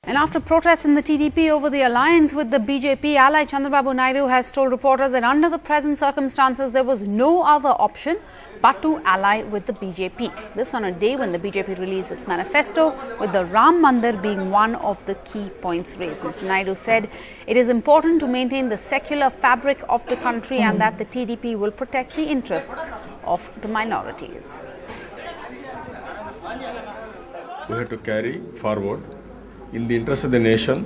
And after protests in the TDP over the alliance with the BJP, ally Chandrababu Naidu has told reporters that under the present circumstances, there was no other option but to ally with the BJP. This on a day when the BJP released its manifesto, with the Ram Mandir being one of the key points raised. Mr. Naidu said it is important to maintain the secular fabric of the country and that the TDP will protect the interests of the minorities. We have to carry forward in the interest of the nation,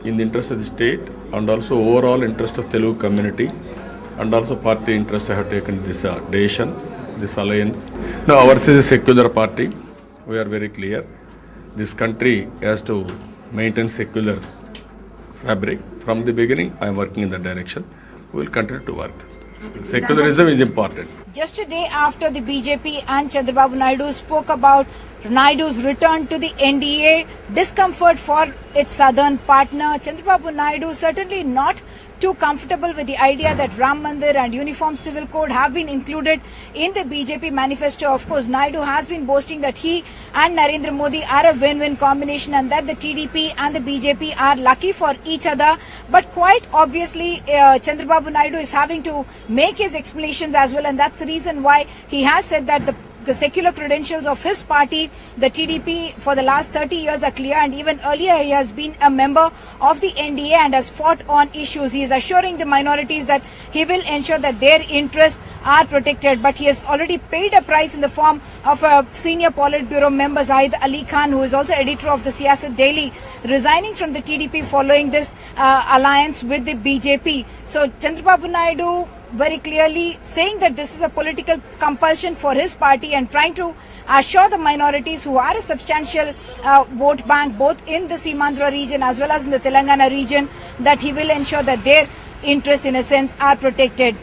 in the interest of the state, and also overall interest of Telugu community, and also party interest. I have taken this decision, this alliance. Now, ours is a secular party. We are very clear. This country has to maintain secular fabric. From the beginning, I am working in that direction. We will continue to work. Secularism is important. Just a day after the BJP and Chandrababu Naidu spoke about Naidu's return to the NDA, discomfort for its southern partner, Chandrababu Naidu certainly not too comfortable with the idea that Ram Mandir and Uniform Civil Code have been included in the BJP manifesto. Of course, Naidu has been boasting that he and Narendra Modi are a win-win combination and that the TDP and the BJP are lucky for each other. But quite obviously, Chandrababu Naidu is having to make his explanations as well, and that's the reason why he has said that the secular credentials of his party, the TDP, for the last 30 years are clear, and even earlier he has been a member of the NDA and has fought on issues. He is assuring the minorities that he will ensure that their interests are protected, but he has already paid a price in the form of a senior Politburo member, Zahid Ali Khan, who is also editor of the Siyasat Daily, resigning from the TDP following this alliance with the BJP. So Chandrababu Naidu very clearly saying that this is a political compulsion for his party and trying to assure the minorities, who are a substantial vote bank both in the Simandra region as well as in the Telangana region, that he will ensure that their interests in a sense are protected.